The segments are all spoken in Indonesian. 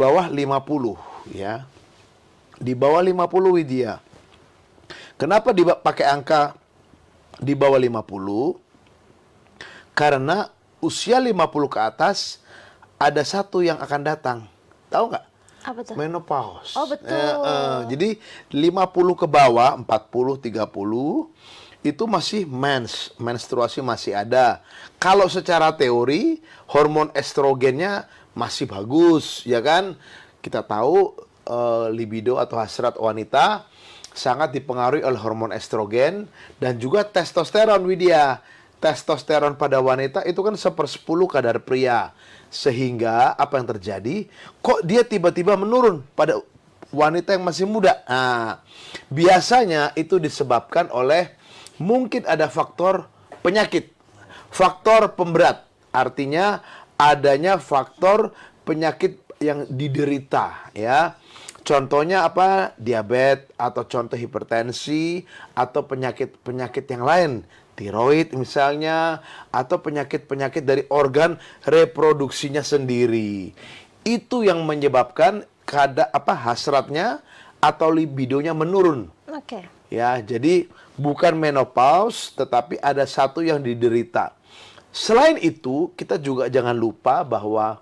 bawah 50 ya. Di bawah 50 Widya. Kenapa pakai angka di bawah 50? Karena usia 50 ke atas ada satu yang akan datang. Tahu nggak? Apa tuh? Menopause. Oh, betul. Jadi 50 ke bawah, 40, 30 itu masih menstruasi masih ada. Kalau secara teori hormon estrogennya masih bagus, ya kan? Kita tahu libido atau hasrat wanita sangat dipengaruhi oleh hormon estrogen dan juga testosteron, Widya. Testosteron pada wanita itu kan 1/10 kadar pria. Sehingga apa yang terjadi? Kok dia tiba-tiba menurun pada wanita yang masih muda? Nah, biasanya itu disebabkan oleh mungkin ada faktor penyakit, faktor pemberat. Artinya adanya faktor penyakit yang diderita, ya. Contohnya apa? Diabetes atau contoh hipertensi atau penyakit-penyakit yang lain, tiroid misalnya, atau penyakit-penyakit dari organ reproduksinya sendiri. Itu yang menyebabkan hasratnya atau libidonya menurun. Oke. Ya, jadi bukan menopause, tetapi ada satu yang diderita. Selain itu, kita juga jangan lupa bahwa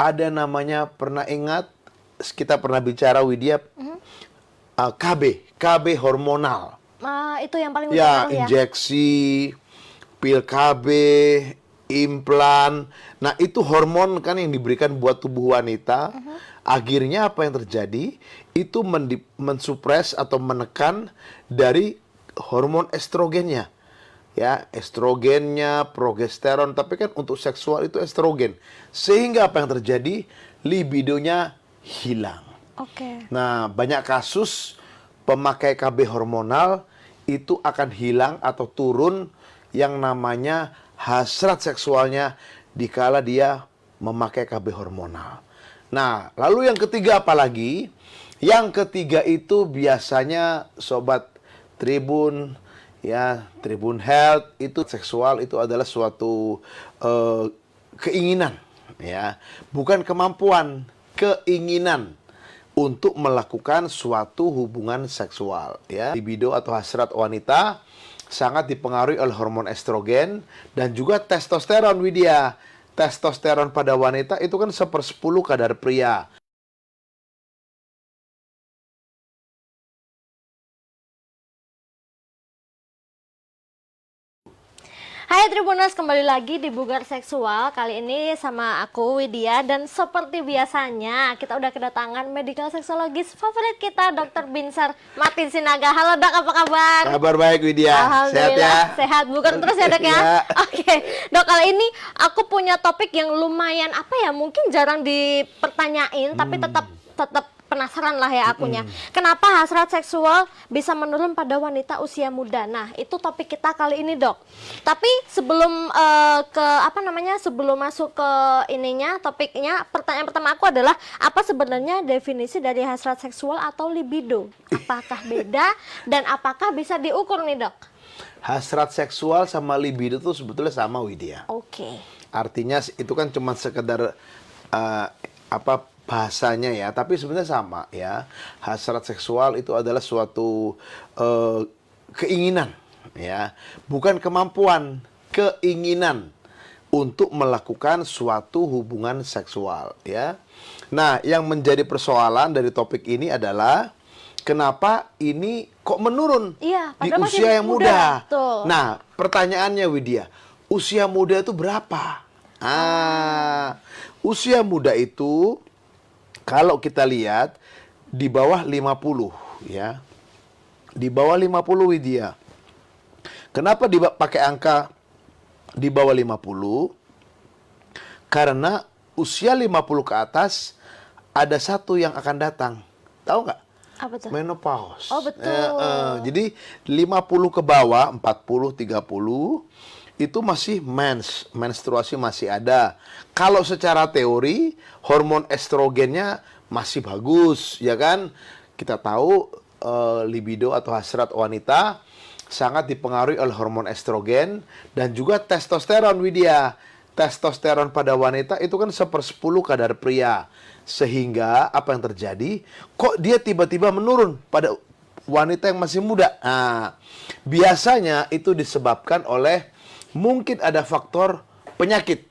ada namanya, pernah ingat kita pernah bicara Widya, KB hormonal. Itu yang paling Ya, berpengaruh ya. injeksi, pil KB, implan. Nah, itu hormon kan yang diberikan buat tubuh wanita. Akhirnya apa yang terjadi? Itu mensupres atau menekan dari hormon estrogennya. Ya, estrogennya, progesteron, tapi kan untuk seksual itu estrogen. Sehingga apa yang terjadi? Libidonya hilang. Oke. Nah, banyak kasus pemakai KB hormonal itu akan hilang atau turun yang namanya hasrat seksualnya dikala dia memakai KB hormonal. Nah, lalu yang ketiga apa lagi? Yang ketiga itu biasanya Sobat Tribun, ya, Tribun Health, itu seksual itu adalah suatu keinginan, ya, bukan kemampuan, keinginan untuk melakukan suatu hubungan seksual, ya. Libido atau hasrat wanita sangat dipengaruhi oleh hormon estrogen dan juga testosteron, Widya. Testosteron pada wanita itu kan 1/10 kadar pria. Hai Tribuners, kembali lagi di Bugar Seksual. Kali ini sama aku Widya, dan seperti biasanya kita udah kedatangan medical seksologis favorit kita, Dr. Binsar Martin Sinaga. Halo Dok, apa kabar? Kabar baik, Widya. Sehat ya? Sehat. Bukan terus ya Dok ya? Ya. Oke, Dok, kali ini aku punya topik yang lumayan mungkin jarang dipertanyain, tapi tetap penasaran lah ya akunya. Kenapa hasrat seksual bisa menurun pada wanita usia muda? Nah, itu topik kita kali ini, Dok. Tapi sebelum sebelum masuk ke topiknya, pertanyaan pertama aku adalah apa sebenarnya definisi dari hasrat seksual atau libido? Apakah beda dan apakah bisa diukur nih, Dok? Hasrat seksual sama libido itu sebetulnya sama, Widya. Oke. Artinya itu kan cuma sekedar bahasanya ya, tapi sebenarnya sama ya. Hasrat seksual itu adalah suatu keinginan, ya, bukan kemampuan, keinginan untuk melakukan suatu hubungan seksual, ya. Nah, yang menjadi persoalan dari topik ini adalah kenapa ini kok menurun Iya, di padahal masih usia yang muda. Tuh. Nah, pertanyaannya, Widya, usia muda itu berapa? Usia muda itu kalau kita lihat di bawah 50, ya. Di bawah 50, Widya. Kenapa pakai angka di bawah 50? Karena usia 50 ke atas ada satu yang akan datang. Tahu nggak? Apa tuh? Menopause. Oh, betul. Jadi 50 ke bawah, 40, 30 itu masih menstruasi masih ada. Kalau secara teori hormon estrogennya masih bagus, ya kan? Kita tahu libido atau hasrat wanita sangat dipengaruhi oleh hormon estrogen dan juga testosteron, Widya. testosteron pada wanita itu kan 1/10 kadar pria. Sehingga apa yang terjadi? Kok dia tiba-tiba menurun pada wanita yang masih muda? Nah, biasanya itu disebabkan oleh mungkin ada faktor penyakit,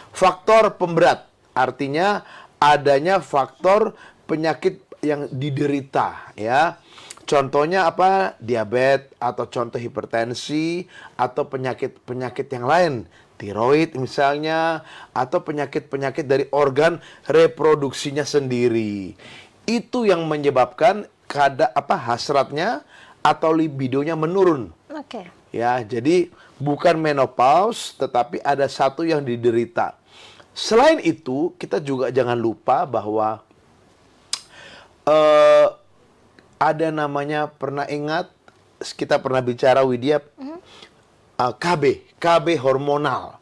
faktor pemberat. Artinya adanya faktor penyakit yang diderita, ya. Contohnya apa? Diabetes atau contoh hipertensi atau penyakit-penyakit yang lain, tiroid misalnya, atau penyakit-penyakit dari organ reproduksinya sendiri. Itu yang menyebabkan hasratnya atau libidonya menurun. Oke. Ya, jadi bukan menopause, tetapi ada satu yang diderita. Selain itu, kita juga jangan lupa bahwa ada namanya, pernah ingat kita pernah bicara Widya, KB hormonal.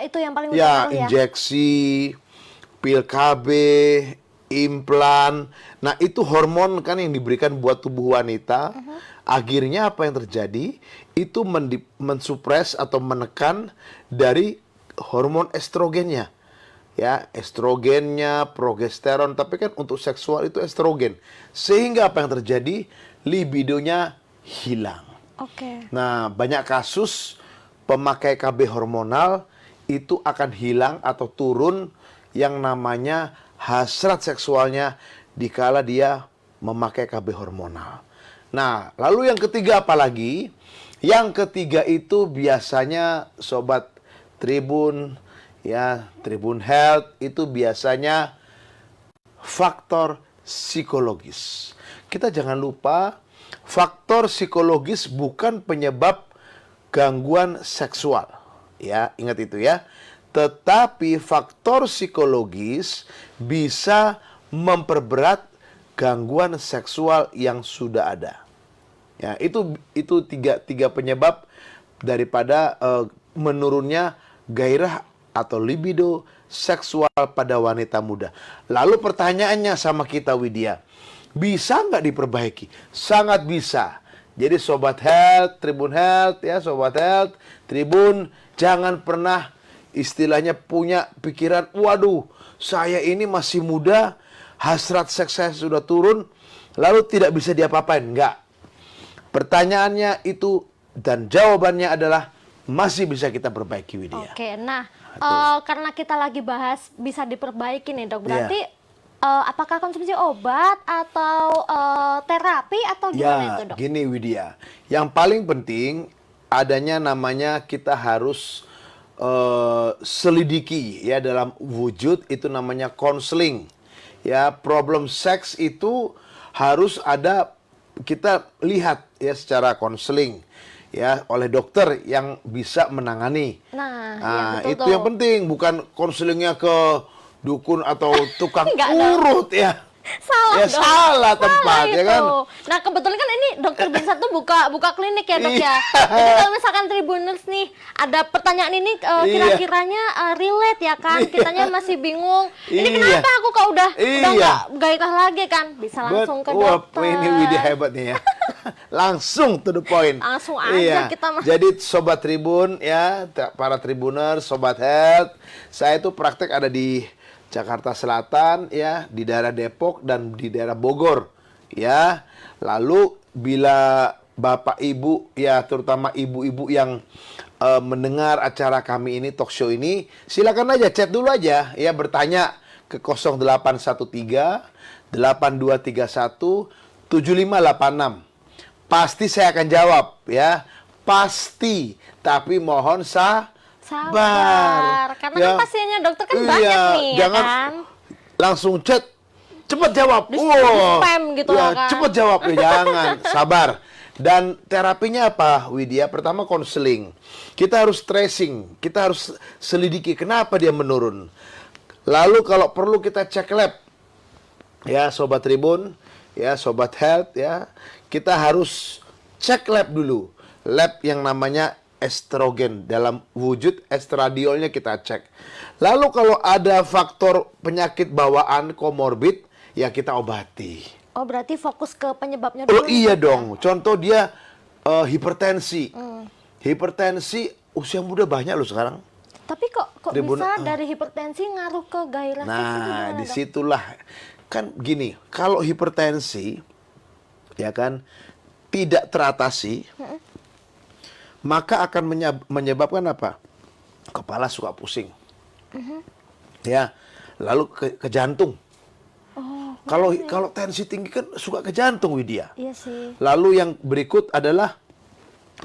Itu yang paling Ya, utama ya. injeksi, pil KB, implan. Nah, itu hormon kan yang diberikan buat tubuh wanita. Akhirnya apa yang terjadi? Itu mensupres atau menekan dari hormon estrogennya. Ya, estrogennya, progesteron, tapi kan untuk seksual itu estrogen. Sehingga apa yang terjadi? Libidonya hilang. Oke. Nah, banyak kasus pemakai KB hormonal itu akan hilang atau turun yang namanya hasrat seksualnya dikala dia memakai KB hormonal. Nah, lalu yang ketiga apa lagi? Yang ketiga itu biasanya Sobat Tribun, ya, Tribun Health, itu biasanya faktor psikologis. Kita jangan lupa, faktor psikologis bukan penyebab gangguan seksual. Ya, ingat itu ya. Tetapi faktor psikologis bisa memperberat gangguan seksual yang sudah ada. Ya, itu tiga penyebab daripada menurunnya gairah atau libido seksual pada wanita muda. Lalu pertanyaannya sama kita, Widya, bisa nggak diperbaiki? Sangat bisa. Jadi Sobat Health, Tribun Health, ya Sobat Health, Tribun, jangan pernah istilahnya punya pikiran, waduh, saya ini masih muda, hasrat seks saya sudah turun, lalu tidak bisa diapa-apain. Enggak. Pertanyaannya itu dan jawabannya adalah masih bisa kita perbaiki, Widya. Oke, nah karena kita lagi bahas bisa diperbaiki nih dok, berarti apakah konsumsi obat atau terapi atau gimana itu dok? Gini Widya, yang paling penting adanya namanya kita harus selidiki ya dalam wujud itu namanya konseling. Ya, problem seks itu harus ada, kita lihat ya secara konseling ya oleh dokter yang bisa menangani. Nah, ya, betul itu tuh. yang penting, bukan konselingnya ke dukun atau tukang Enggak dong. urut ya. Salah Ya dong. salah tempat ya itu. kan. Nah kebetulan kan ini dokter Bin satu buka klinik ya dok ya. Iya. Jadi kalau misalkan Tribuners nih ada pertanyaan ini kira-kiranya relate ya kan. Kitanya masih bingung. Ini Iya. kenapa aku kok udah Iya. nggak gairah lagi kan? Bisa langsung ke Wah, dokter. ini Widya hebat nih ya. Langsung to the point. Langsung aja kita mah. Jadi Sobat Tribun ya, para Tribuners, Sobat Health, saya itu praktek ada di Jakarta Selatan ya, di daerah Depok dan di daerah Bogor ya. Lalu bila Bapak Ibu ya, terutama ibu-ibu yang mendengar acara kami ini, talk show ini, silakan aja chat dulu aja ya, bertanya ke 0813 8231 7586. Pasti saya akan jawab ya. Pasti, tapi mohon sabar. Karena Ya. kan pasiennya dokter kan banyak nih jangan ya kan. langsung chat, cepat jawab. Di spam gitu ya, kan. cepat jawab ya, jangan, sabar. Dan terapinya apa, Widya? Pertama konseling. Kita harus tracing, kita harus selidiki kenapa dia menurun. Lalu kalau perlu kita cek lab. Ya, Sobat Tribun, ya Sobat Health ya. Kita harus cek lab dulu. Lab yang namanya estrogen, dalam wujud estradiolnya kita cek. Lalu kalau ada faktor penyakit bawaan komorbid, ya kita obati. Oh berarti fokus ke penyebabnya Oh dulu. iya dong. Contoh dia hipertensi. Hipertensi usia muda banyak loh sekarang. Tapi kok Tribunal- bisa dari hipertensi ngaruh ke gairah seks itu Nah, gimana, Dok? disitulah kan gini, kalau hipertensi ya kan tidak teratasi, maka akan menyebabkan apa? Kepala suka pusing, ya, lalu ke jantung. Oh, Kalau tensi tinggi kan suka ke jantung, Widya. iya sih. Lalu yang berikut adalah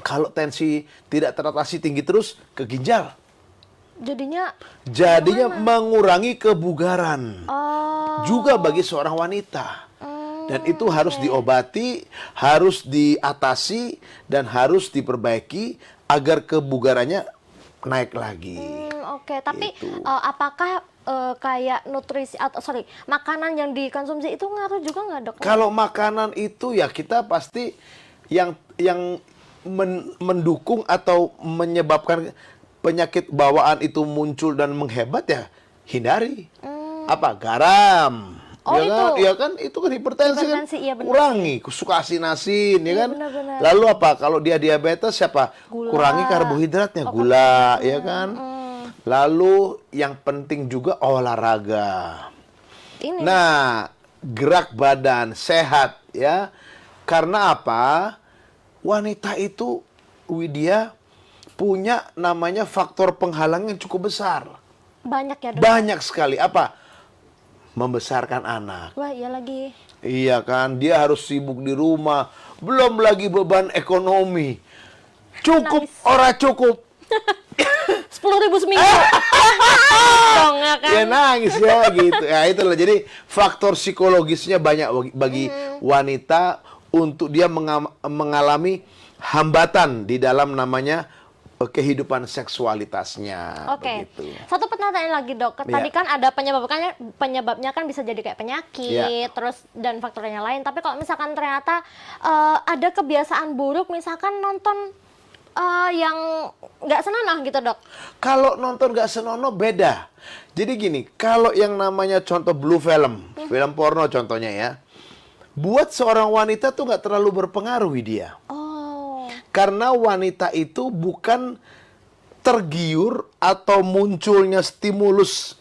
kalau tensi tidak teratasi tinggi terus ke ginjal. Jadinya Mengurangi kebugaran. oh, Juga bagi seorang wanita. Dan itu harus oke. diobati, harus diatasi, dan harus diperbaiki agar kebugarannya naik lagi. Oke, tapi Gitu. apakah kayak nutrisi atau makanan yang dikonsumsi itu ngaruh juga nggak, Dok? Kalau makanan itu ya kita pasti yang mendukung atau menyebabkan penyakit bawaan itu muncul dan menghebat ya hindari. Apa? Garam. Oh, Ya kan? itu. Ya kan itu kan hipertensi kan. Hipertensi, iya benar Kurangi, suka asin-asin ya Iya, kan. benar-benar. Lalu apa? Kalau dia diabetes siapa? Gula. Kurangi karbohidratnya, gula ya kan. Lalu yang penting juga olahraga. Ini Nah, gerak badan sehat ya. Karena apa? Wanita itu Widya punya namanya faktor penghalang yang cukup besar. banyak ya, Dok? Banyak sekali. Apa? Membesarkan anak. Wah, iya lagi. Iya kan, dia harus sibuk di rumah. Belum lagi beban ekonomi. Cukup, Nangis. ora cukup. 10.000 seminggu. Dong, ya kan? Ya nangis ya gitu. Ya itulah. Jadi faktor psikologisnya banyak bagi wanita untuk dia mengalami hambatan di dalam namanya kehidupan seksualitasnya. Oke. Begitu. Satu pertanyaan lagi, Dok. Tadi kan ada penyebabnya kan bisa jadi kayak penyakit, terus dan faktornya lain. Tapi kalau misalkan ternyata ada kebiasaan buruk, misalkan nonton yang nggak senonoh gitu, Dok. Kalau nonton gak senonoh beda. Jadi gini, kalau yang namanya contoh blue film, film porno contohnya ya, buat seorang wanita tuh gak terlalu berpengaruh dia. Oh. Karena wanita itu bukan tergiur atau munculnya stimulus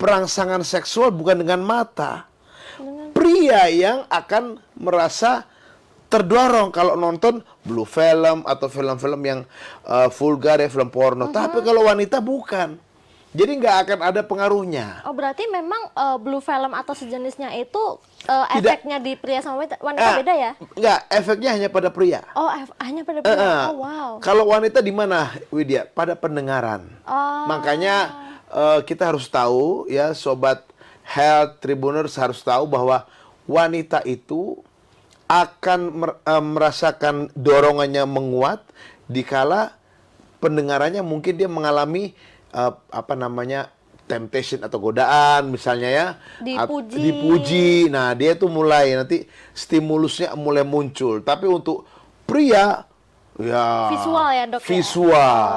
perangsangan seksual bukan dengan mata. Pria yang akan merasa terdorong kalau nonton blue film atau film-film yang vulgar ya, film porno. Tapi kalau wanita bukan. Jadi nggak akan ada pengaruhnya. Oh, berarti memang blue film atau sejenisnya itu efeknya di pria sama wanita beda ya? Nggak, efeknya hanya pada pria. Oh, hanya pada pria. Oh, wow. Kalau wanita di mana, Widya? Pada pendengaran. Oh. Makanya kita harus tahu ya, sobat Health Tribuners harus tahu bahwa wanita itu akan merasakan dorongannya menguat dikala pendengarannya mungkin dia mengalami temptation atau godaan misalnya ya, dipuji. Nah, dia tuh mulai nanti stimulusnya mulai muncul. Tapi untuk pria ya Visual ya, Dok, ya? visual.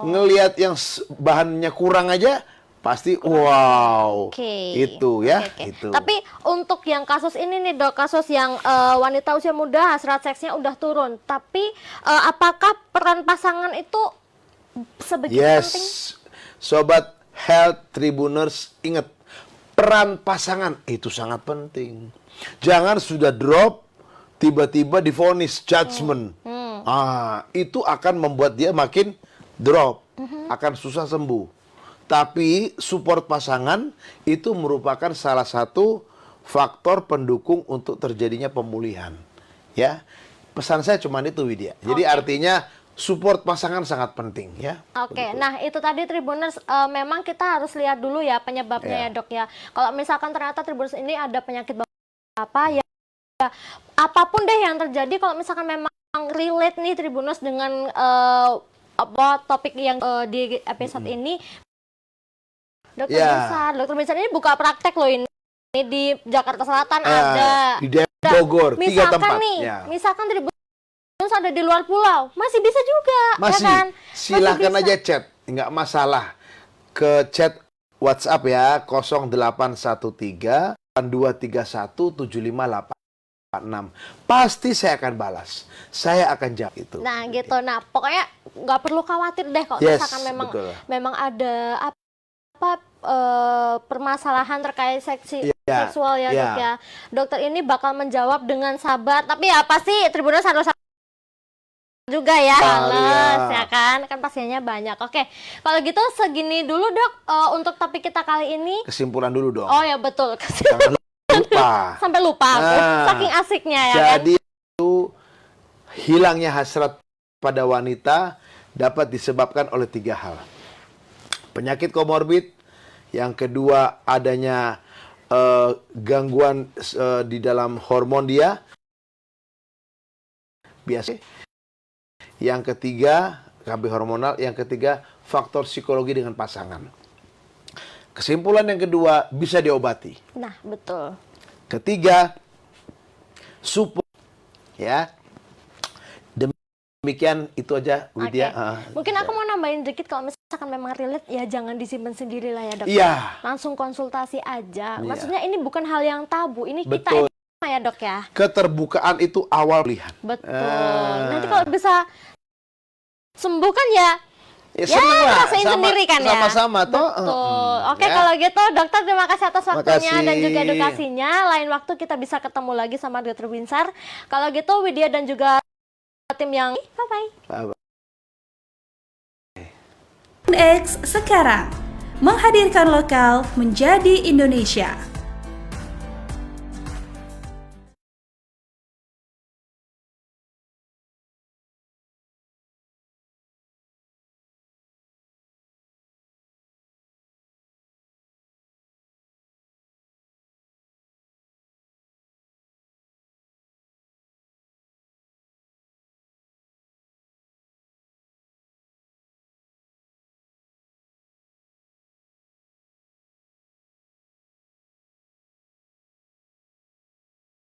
Ngelihat yang bahannya kurang aja pasti wow. Itu ya, itu. Tapi untuk yang kasus ini nih, Dok, kasus yang wanita usia muda hasrat seksnya udah turun. Tapi apakah peran pasangan itu sebegitu penting? Sobat Health Tribuners, ingat, peran pasangan itu sangat penting. Jangan sudah drop, tiba-tiba divonis judgment. Itu akan membuat dia makin drop, akan susah sembuh. Tapi support pasangan itu merupakan salah satu faktor pendukung untuk terjadinya pemulihan. Ya, pesan saya cuma itu, Widya. Jadi artinya support pasangan sangat penting ya. Oke, nah itu tadi Tribuners, memang kita harus lihat dulu ya penyebabnya ya, Dok ya. Kalau misalkan ternyata Tribuners ini ada penyakit apa ya, apapun deh yang terjadi, kalau misalkan memang relate nih Tribuners dengan topik yang di episode ini, Dokter Binsar ini buka praktek loh ini di Jakarta Selatan ada. Di Bogor, 3 tempat. Misalkan Tribuners ada di luar pulau, masih bisa juga. Masih, ya kan? silahkan aja chat, nggak masalah. Ke chat WhatsApp ya, 0813 231 7586. Pasti saya akan balas. Saya akan jawab itu. Nah gitu. Nah pokoknya nggak perlu khawatir deh kalau Yes, misalkan betul. memang ada apa permasalahan terkait Iya, seksual ya iya. Dok ya. Dokter ini bakal menjawab dengan sabar, tapi ya pasti Tribuners harus juga ya, males ya kan pasiennya banyak. Oke, kalau gitu segini dulu Dok untuk topik kita kali ini. Kesimpulan dulu dong. Oh ya betul, Jangan lupa. sampai lupa aku, Nah, saking asiknya ya kan. Jadi itu hilangnya hasrat pada wanita dapat disebabkan oleh 3 hal. Penyakit komorbid, yang kedua adanya gangguan di dalam hormon dia, biasa. Yang ketiga, KB hormonal. Yang ketiga, faktor psikologi dengan pasangan. Kesimpulan yang kedua, bisa diobati. Nah, betul. Ketiga, support. Ya. Demikian itu aja, Widya. Mungkin aku mau nambahin dikit, kalau misalkan memang relate ya jangan disimpan sendiri lah ya Dok. Iya. Langsung konsultasi aja. Iya. Maksudnya ini bukan hal yang tabu. Ini Betul. kita ya Dok ya. Keterbukaan itu awal pilihan. Betul. Nanti kalau bisa sembuh kan ya seneng lah. rasain sendiri kan ya. Sama-sama toh. Betul. Oke, Ya. kalau gitu dokter terima kasih atas waktunya Makasih. dan juga edukasinya. Lain waktu kita bisa ketemu lagi sama Dr. Binsar. Kalau gitu Widya dan juga tim yang bye-bye. X sekarang menghadirkan lokal menjadi Indonesia.